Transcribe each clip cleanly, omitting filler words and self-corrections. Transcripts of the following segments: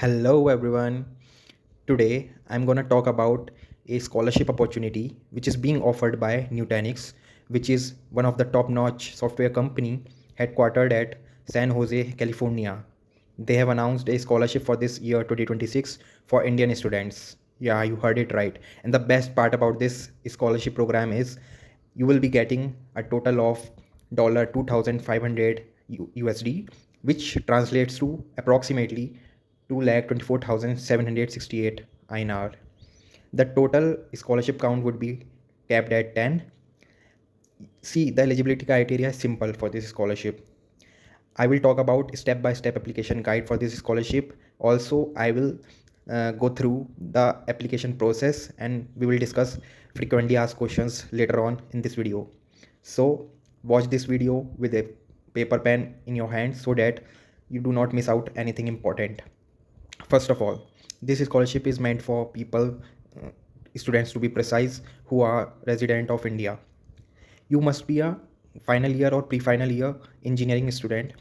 Hello everyone. Today I'm going to talk about a scholarship opportunity which is being offered by Nutanix, which is one of the top-notch software company headquartered at San Jose, California. They have announced a scholarship for this year 2026 for Indian students. Yeah, you heard it right. And the best part about this scholarship program is you will be getting a total of $2,500 USD, which translates to approximately 2,24,768 INR. The total scholarship count would be capped at 10. See, the eligibility criteria is simple for this scholarship. I will talk about step-by-step application guide for this scholarship. Also, I will go through the application process and we will discuss frequently asked questions later on in this video. So watch this video with a paper pen in your hand so that you do not miss out anything important. First of all, this scholarship is meant for people, students to be precise, who are resident of India. You must be a final year or pre-final year engineering student,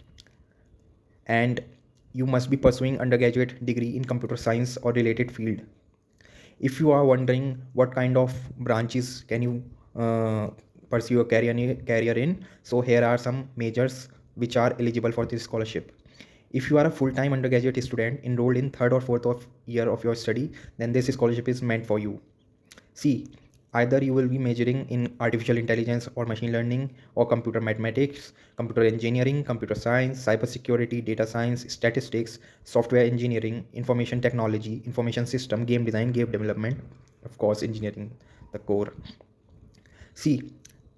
and you must be pursuing undergraduate degree in computer science or related field. If you are wondering what kind of branches can you pursue a career in, so here are some majors which are eligible for this scholarship. If you are a full-time undergraduate student enrolled in third or fourth of year of your study, then this scholarship is meant for you. See, either you will be majoring in artificial intelligence or machine learning or computer mathematics, computer engineering, computer science, cybersecurity, data science, statistics, software engineering, information technology, information system, game design, game development, of course, engineering, the core. See,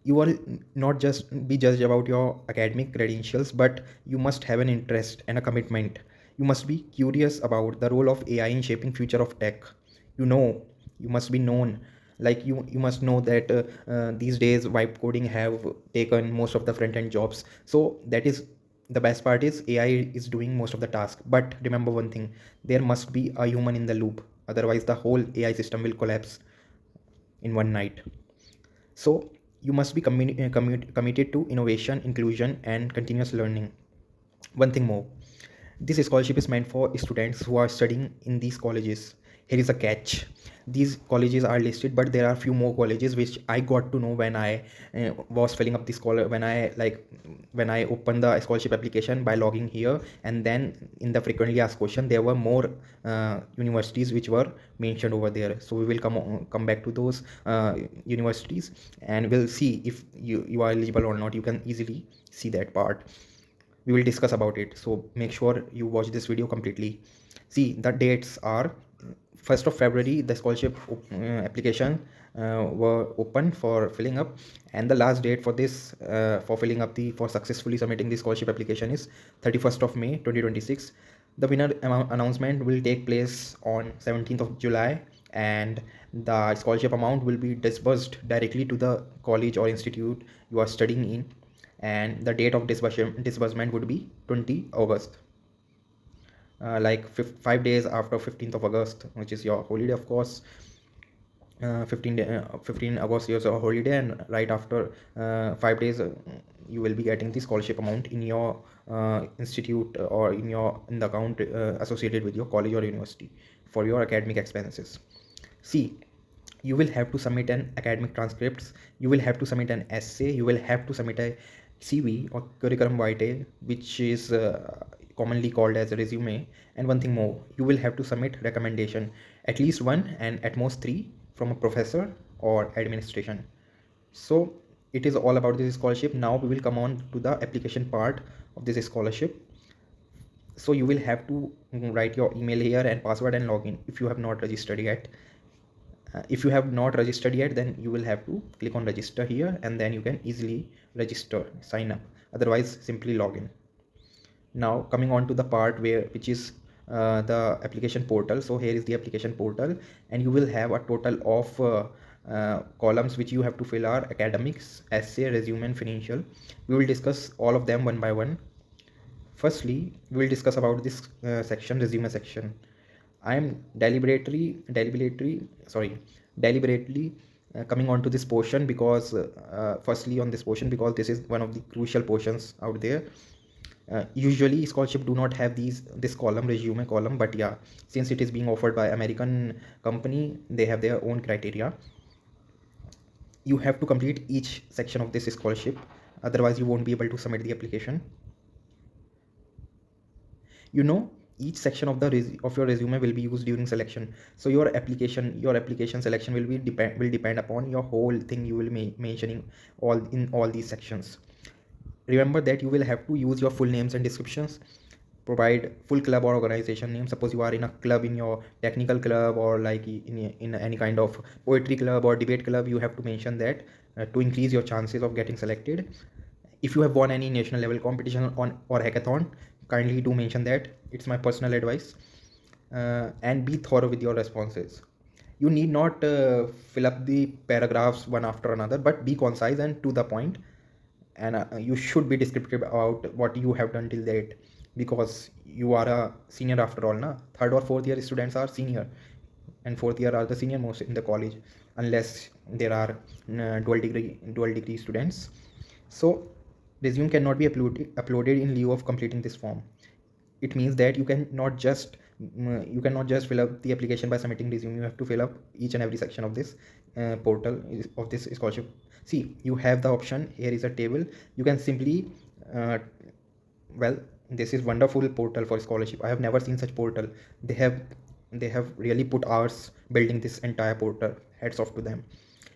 you will not just be judged about your academic credentials, but you must have an interest and a commitment. You must be curious about the role of AI in shaping future of tech. You know, you must be known. Like you must know that these days vibe coding have taken most of the front end jobs. So that is the best part is AI is doing most of the task. But remember one thing: there must be a human in the loop. Otherwise, the whole AI system will collapse in one night. So you must be committed to innovation, inclusion, and continuous learning. One thing more, this scholarship is meant for students who are studying in these colleges. Here is a catch: these colleges are listed, but there are few more colleges which I got to know when I was filling up this scholar when I opened the scholarship application by logging here, and then in the frequently asked question there were more universities which were mentioned over there. So we will come back to those universities and we'll see if you are eligible or not. You can easily see that part. We will discuss about it, so make sure you watch this video completely. See, the dates are 1st of February. The scholarship application were open for filling up, and the last date for this for filling up the for successfully submitting the scholarship application is 31st of May 2026. The winner announcement will take place on 17th of July, and the scholarship amount will be disbursed directly to the college or institute you are studying in, and the date of disbursement would be 20 August, like 5 days after 15th of August, which is your holiday, of course. 15 August is a holiday, and right after 5 days you will be getting the scholarship amount in your institute or in the account associated with your college or university for your academic expenses. See, you will have to submit an academic transcripts, you will have to submit an essay, you will have to submit a CV or curriculum vitae, which is commonly called as a resume. And one thing more, you will have to submit recommendation, at least one and at most three, from a professor or administration. So it is all about this scholarship. Now we will come on to the application part of this scholarship. So you will have to write your email here and password and login if you have not registered yet. If you have not registered yet, then you will have to click on register here, and then you can easily register, sign up. Otherwise, simply log in. Now coming on to the part which is the application portal. So here is the application portal, and you will have a total of columns which you have to fill are academics, essay, resume, and financial. We will discuss all of them one by one. Firstly, we will discuss about this section, resume section. I am deliberately coming on to this portion because firstly on this portion because this is one of the crucial portions out there. Usually scholarship do not have this column, resume column, but yeah, since it is being offered by American company, they have their own criteria. You have to complete each section of this scholarship, otherwise you won't be able to submit the application. You know, each section of of your resume will be used during selection, so your application selection will depend upon your whole thing. You will be mentioning all these sections. Remember that you will have to use your full names and descriptions, provide full club or organization name. Suppose you are in a club, in your technical club, or like in any kind of poetry club or debate club, you have to mention that to increase your chances of getting selected. If you have won any national level competition on or hackathon, kindly do mention that. It's my personal advice. And be thorough with your responses. You need not fill up the paragraphs one after another, but be concise and to the point. And you should be descriptive about what you have done till date, because you are a senior after all, na? Third or fourth year students are senior, and fourth year are the senior most in the college, unless there are dual degree students. So resume cannot be uploaded in lieu of completing this form. It means that you cannot just fill up the application by submitting resume. You have to fill up each and every section of this portal of this scholarship. See, you have the option. Here is a table. You can simply uh, well, this is wonderful portal for scholarship. I have never seen such portal. They have really put hours building this entire portal. Hats off to them.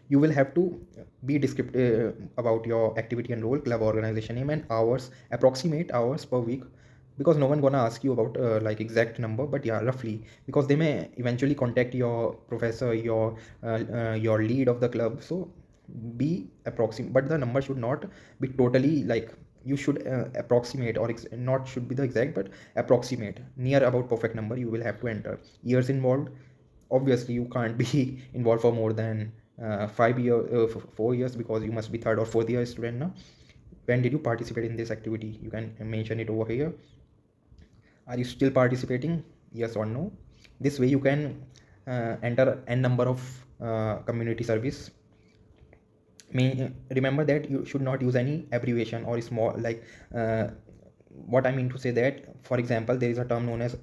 You will have to be descriptive about your activity and role, club, organization name, and hours, approximate hours per week, because no one gonna ask you about like exact number, but yeah, roughly, because they may eventually contact your professor, your lead of the club. So be approximate, but the number should not be totally like, you should approximate, or not should be the exact, but approximate near about perfect number. You will have to enter years involved. Obviously you can't be involved for more than 4 years, because you must be third or fourth year student now. When did you participate in this activity? You can mention it over here. Are you still participating? Yes or no? This way you can enter n number of community service. Remember that you should not use any abbreviation or small, like what I mean to say that, for example, there is a term known as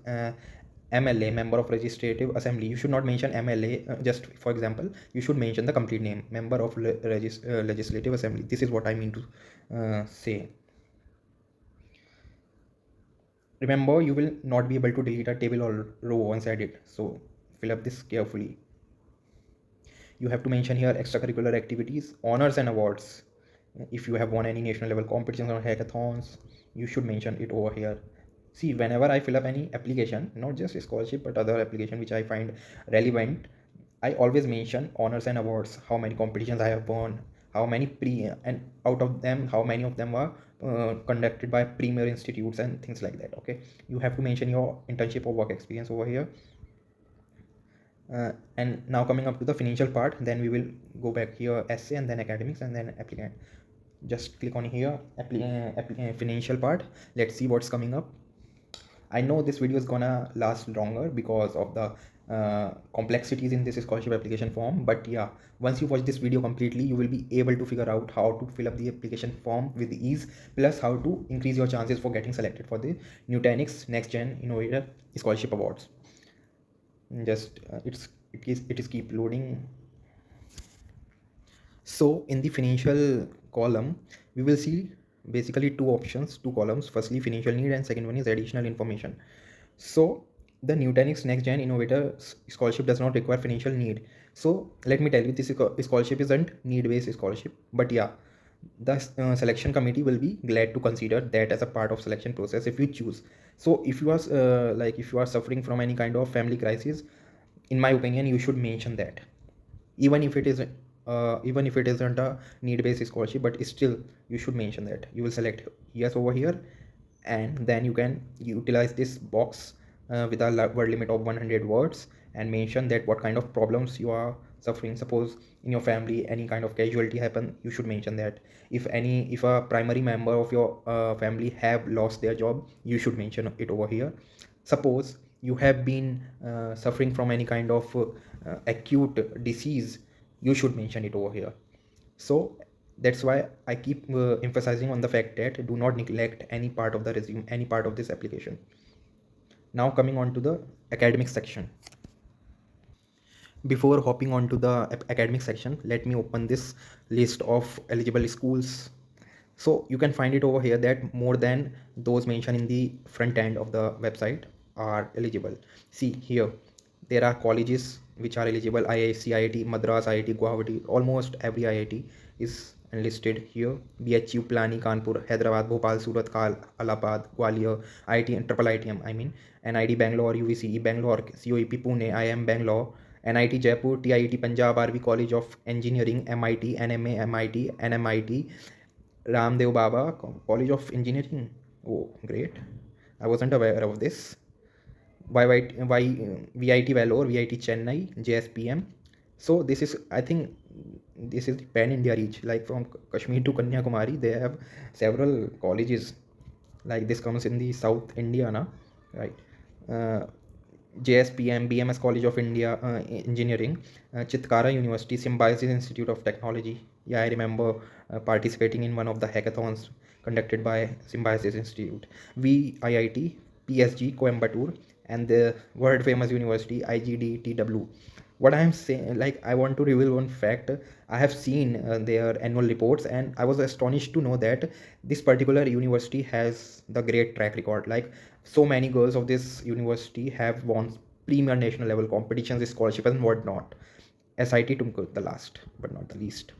MLA, member of legislative assembly. You should not mention MLA. Just for example, you should mention the complete name, member of legislative assembly. This is what I mean to say. Remember, you will not be able to delete a table or row once added, so fill up this carefully. You have to mention here extracurricular activities, honors and awards. If you have won any national level competitions or hackathons, you should mention it over here. See, whenever I fill up any application, not just a scholarship but other application which I find relevant, I always mention honors and awards, how many competitions I have won, how many and out of them, how many of them were conducted by premier institutes and things like that. Okay, you have to mention your internship or work experience over here. And now coming up to the financial part, then we will go back here, essay, and then academics, and then applicant. Just click on here, financial part. Let's see what's coming up. I know this video is gonna last longer because of the complexities in this scholarship application form, but yeah, once you watch this video completely, you will be able to figure out how to fill up the application form with ease, plus how to increase your chances for getting selected for the Nutanix NextGen Innovator Scholarship Awards. Just it is keep loading. So in the financial column, we will see basically two options, two columns. Firstly, financial need, and second one is additional information. So the Nutanix NextGen Innovator Scholarship does not require financial need. So let me tell you, this scholarship isn't need-based scholarship, but yeah, the selection committee will be glad to consider that as a part of selection process if you choose. So if you are if you are suffering from any kind of family crisis, in my opinion, you should mention that, even if it is even if it isn't a need-based scholarship, but still you should mention that. You will select yes over here, and then you can utilize this box with a word limit of 100 words, and mention that what kind of problems you are suffering. Suppose in your family any kind of casualty happen, you should mention that. If a primary member of your family have lost their job, you should mention it over here. Suppose you have been suffering from any kind of acute disease, you should mention it over here. So That's why I keep emphasizing on the fact that do not neglect any part of the resume, any part of this application. Now coming on to the academic section. Before hopping on to the academic section, let me open this list of eligible schools. So you can find it over here that more than those mentioned in the front end of the website are eligible. See here, there are colleges which are eligible: IIC, IIT Madras, IIT Guwahati. Almost every IIT is enlisted here. BHU, Pilani, Kanpur, Hyderabad, Bhopal, Surat, Allahabad, Gwalior, IIT, Triple ITM, I mean, NIT Bangalore, UVCE Bangalore, COEP Pune, IIM Bangalore, NIT Jaipur, TIET Punjab, RV College of Engineering, MIT, NMA, MIT, NMIT, Ramdev Baba College of Engineering. Oh, great. I wasn't aware of this. VIT Vellore, VIT Chennai, JSPM. So this is, I think, this is pan India reach. Like from Kashmir to Kanyakumari, they have several colleges. Like this comes in the South India, na? Right? Uh, JSPM, BMS College of India, Engineering, Chitkara University, Symbiosis Institute of Technology. Yeah, I remember participating in one of the hackathons conducted by Symbiosis Institute. VIIT, PSG, Coimbatore, and the world famous university IGDTW. What I am saying, like, I want to reveal one fact. I have seen their annual reports, and I was astonished to know that this particular university has the great track record. Like, so many girls of this university have won premier national level competitions, scholarship, and whatnot. SIT took the last but not the least.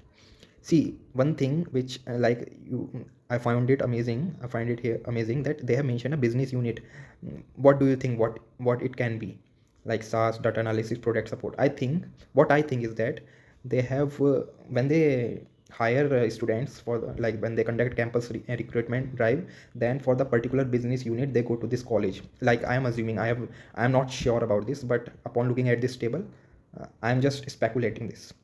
See, one thing which I found it amazing. I find it here amazing that they have mentioned a business unit. What do you think? What it can be? Like SaaS, data analysis, product support. I think is that they have when they hire students for like when they conduct campus recruitment drive, then for the particular business unit they go to this college. Like I am assuming, I am not sure about this, but upon looking at this table, I am just speculating this.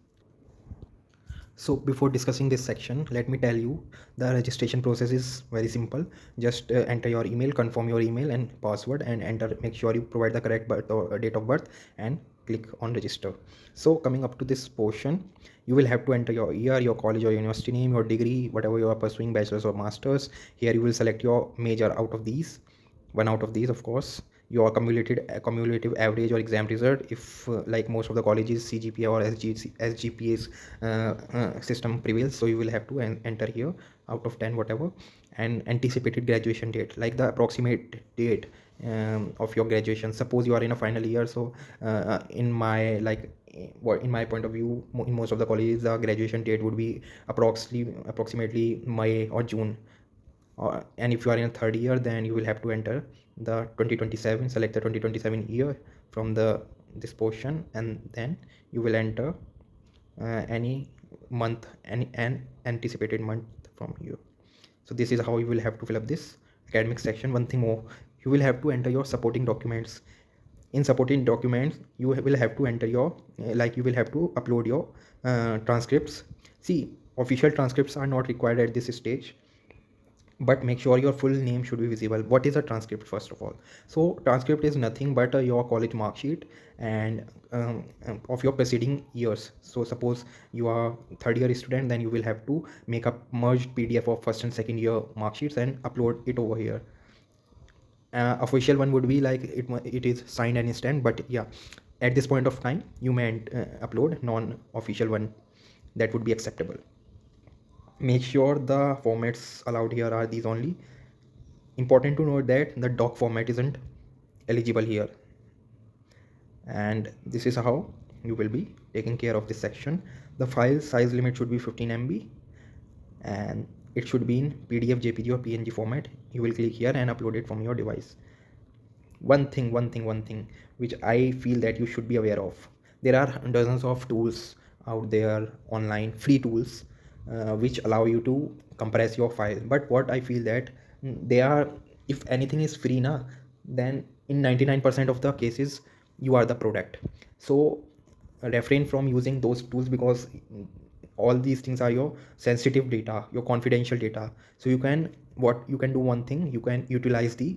So before discussing this section, let me tell you the registration process is very simple. Just enter your email, confirm your email and password, and enter. Make sure you provide the correct birth or date of birth, and click on register. So coming up to this portion, you will have to enter your year, your college or university name, your degree, whatever you are pursuing, bachelor's or master's. Here you will select your major out of these, one out of these, of course, your cumulative average or exam result. If like most of the colleges, CGPA or SGPA's system prevails, so you will have to enter here out of 10 whatever. And anticipated graduation date, like the approximate date of your graduation. Suppose you are in a final year, so in my in my point of view, in most of the colleges the graduation date would be approximately May or June. And if you are in a third year, then you will have to enter the 2027, select the 2027 year from the this portion, and then you will enter any month, any an anticipated month from here. So this is how you will have to fill up this academic section. One thing more, you will have to enter your supporting documents. In supporting documents, you will have to enter your you will have to upload your transcripts. See, official transcripts are not required at this stage, but make sure your full name should be visible. What is a transcript? First of all, so transcript is nothing but your college mark sheet and of your preceding years. So suppose you are third year student, then you will have to make a merged PDF of first and second year mark sheets and upload it over here. Official one would be like it is signed and stamped, but yeah, at this point of time you may upload non-official one, that would be acceptable. Make sure the formats allowed here are these only. Important to note that the doc format isn't eligible here, and this is how you will be taking care of this section. The file size limit should be 15 MB, and it should be in PDF, JPG or PNG format. You will click here and upload it from your device. One thing which I feel that you should be aware of: there are dozens of tools out there online, free tools, which allow you to compress your file. But what I feel that they are, if anything is free na, then in 99% of the cases you are the product. So refrain from using those tools, because all these things are your sensitive data, your confidential data. So you can, what you can do, one thing, you can utilize the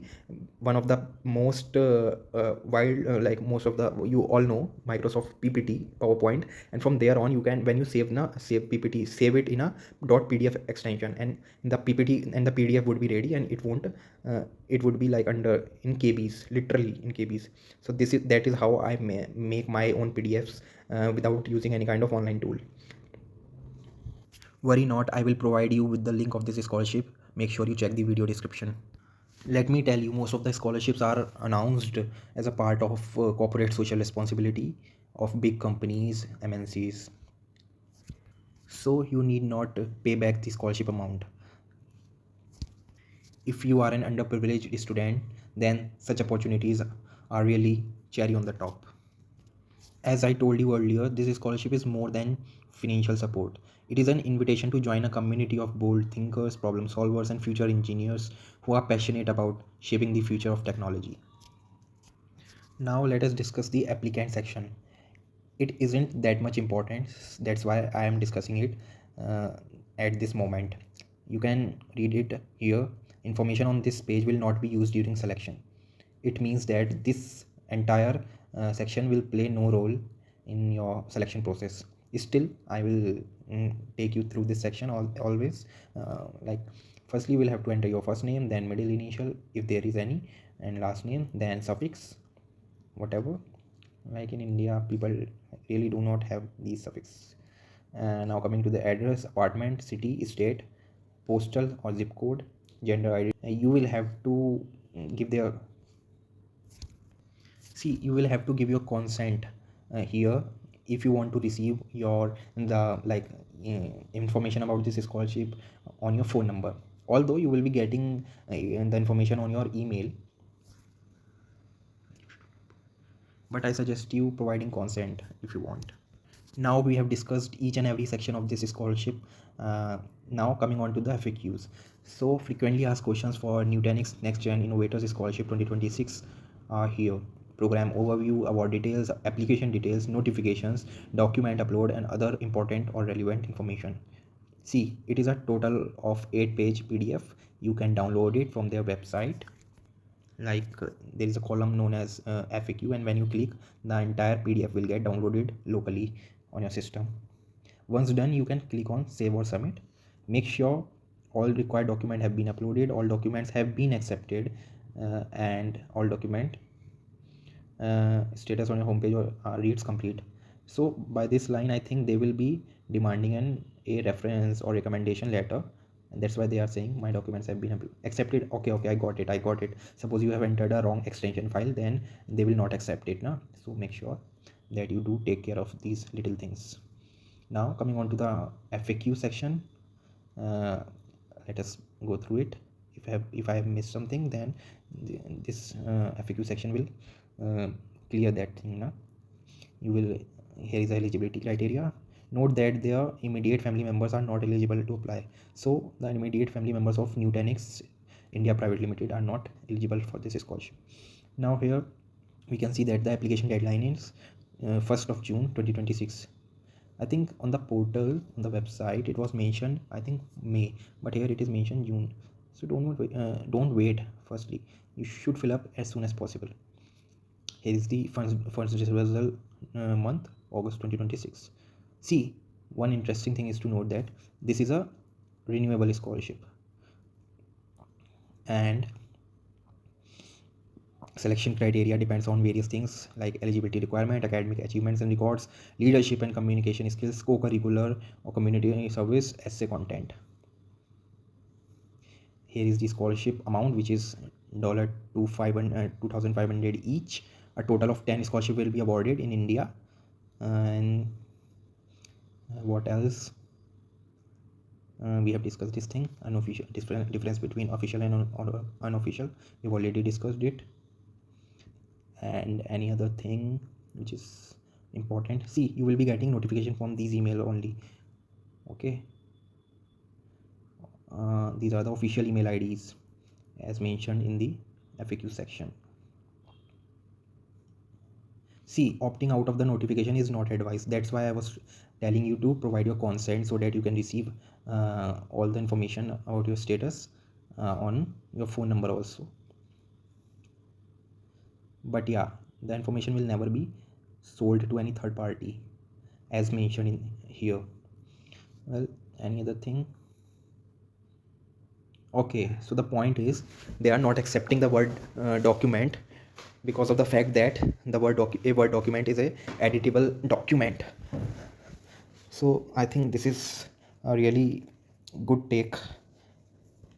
one of the most wild like most of the, you all know Microsoft PPT, PowerPoint, and from there on you can, when you save PPT, save it in a .pdf extension, and the PPT and the PDF would be ready, and it won't it would be like under in KBs, literally in KBs. So that is how I make my own PDFs without using any kind of online tool. Worry not, I will provide you with the link of this scholarship. Make sure you check the video description. Let me tell you, most of the scholarships are announced as a part of corporate social responsibility of big companies, MNCs. So you need not pay back the scholarship amount. If you are an underprivileged student, then such opportunities are really cherry on the top. As I told you earlier, this scholarship is more than financial support. It is an invitation to join a community of bold thinkers, problem solvers, and future engineers who are passionate about shaping the future of technology. Now let us discuss the applicant section. It isn't that much important, that's why I am discussing it at this moment. You can read it here. Information on this page will not be used during selection. It means that this entire section will play no role in your selection process. Still, I will take you through this section always. Like, firstly, you will have to enter your first name, then middle initial if there is any, and last name, then suffix, whatever. Like in India, people really do not have these suffix. Now coming to the address, apartment, city, state, postal or zip code, gender ID. You will have to give their, see, you will have to give your consent here if you want to receive your the like information about this scholarship on your phone number. Although you will be getting the information on your email, but I suggest you providing consent if you want. Now we have discussed each and every section of this scholarship. Now coming on to the FAQs. So frequently asked questions for Nutanix NextGen Innovators Scholarship 2026 are here. Program overview, award details, application details, notifications, document upload, and other important or relevant information. See, it is a total of 8-page PDF. You can download it from their website. Like there is a column known as FAQ, and when you click, the entire PDF will get downloaded locally on your system. Once done, you can click on save or submit. Make sure all required documents have been uploaded, all documents have been accepted, and all document status on your homepage or reads complete. So by this line, I think they will be demanding a reference or recommendation letter, and that's why they are saying my documents have been accepted. Okay, I got it. Suppose you have entered a wrong extension file, then they will not accept it now. So make sure that you do take care of these little things. Now coming on to the FAQ section, let us go through it. If I have missed something, then this FAQ section will clear that thing now. You will, here is the eligibility criteria. Note that their immediate family members are not eligible to apply. So the immediate family members of Nutanix India Private Limited are not eligible for this scholarship. Now here we can see that the application deadline is 1st of June 2026. I think on the portal, on the website, it was mentioned, I think May, but here it is mentioned June. So don't wait. Firstly, you should fill up as soon as possible. Here is the funds dispersal month, August 2026. See, one interesting thing is to note that this is a renewable scholarship, and selection criteria depends on various things like eligibility requirement, academic achievements and records, leadership and communication skills, co-curricular or community service, essay content. Here is the scholarship amount, which is $2,500 each. A total of 10 scholarship will be awarded in India. And what else? We have discussed this thing, unofficial difference between official and unofficial. We've already discussed it. And any other thing which is important, see, you will be getting notification from these email only. Okay, these are the official email IDs as mentioned in the FAQ section. See, opting out of the notification is not advised. That's why I was telling you to provide your consent so that you can receive all the information about your status on your phone number also. But yeah, the information will never be sold to any third party as mentioned in here. Well, any other thing? Okay, so the point is they are not accepting the word document because of the fact that the a word document is a editable document. So I think this is a really good take.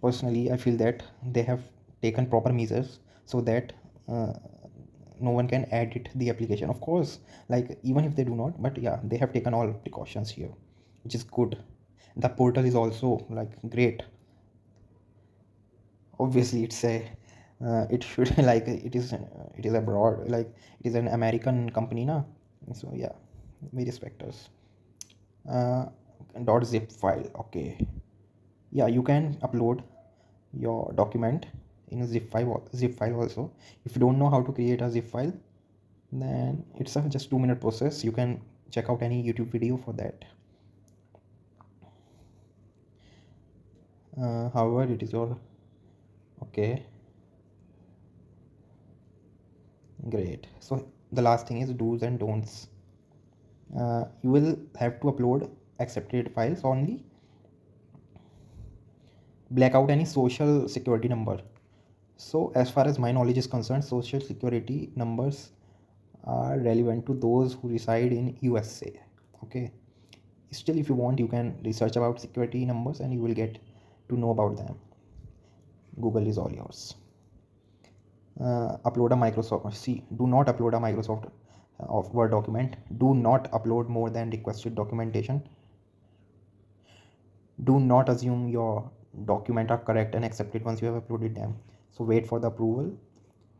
Personally, I feel that they have taken proper measures so that uh, no one can edit the application, of course, like even if they do not, but yeah, they have taken all precautions here, which is good. The portal is also like great. Obviously it's a it should like it is abroad, like it is an American company na. So yeah, various factors. uh, .zip file, okay. Yeah, you can upload your document in a zip file also. If you don't know how to create a zip file, then it's a just 2-minute process. You can check out any YouTube video for that. However, it is your okay. Great. So the last thing is do's and don'ts. You will have to upload accepted files only. Black out any social security number. So as far as my knowledge is concerned, social security numbers are relevant to those who reside in USA. Okay. Still, if you want, you can research about security numbers and you will get to know about them. Google is all yours. Upload a Microsoft. See, do not upload a Microsoft of Word document. Do not upload more than requested documentation. Do not assume your document are correct and accepted once you have uploaded them. So wait for the approval,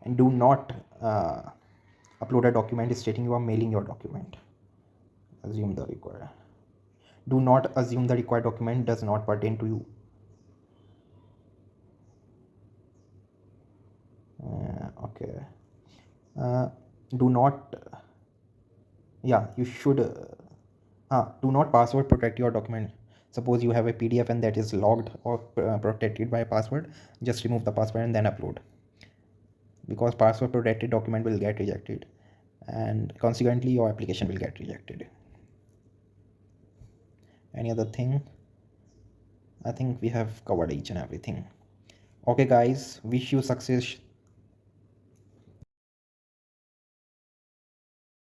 and do not upload a document stating you are mailing your document. Assume the required. Do not assume the required document does not pertain to you. Okay. Do not. Yeah, you should. Do not password protect your document. Suppose you have a PDF and that is logged or protected by a password. Just remove the password and then upload, because password protected document will get rejected and consequently your application will get rejected. Any other thing? I think we have covered each and everything. Okay guys, wish you success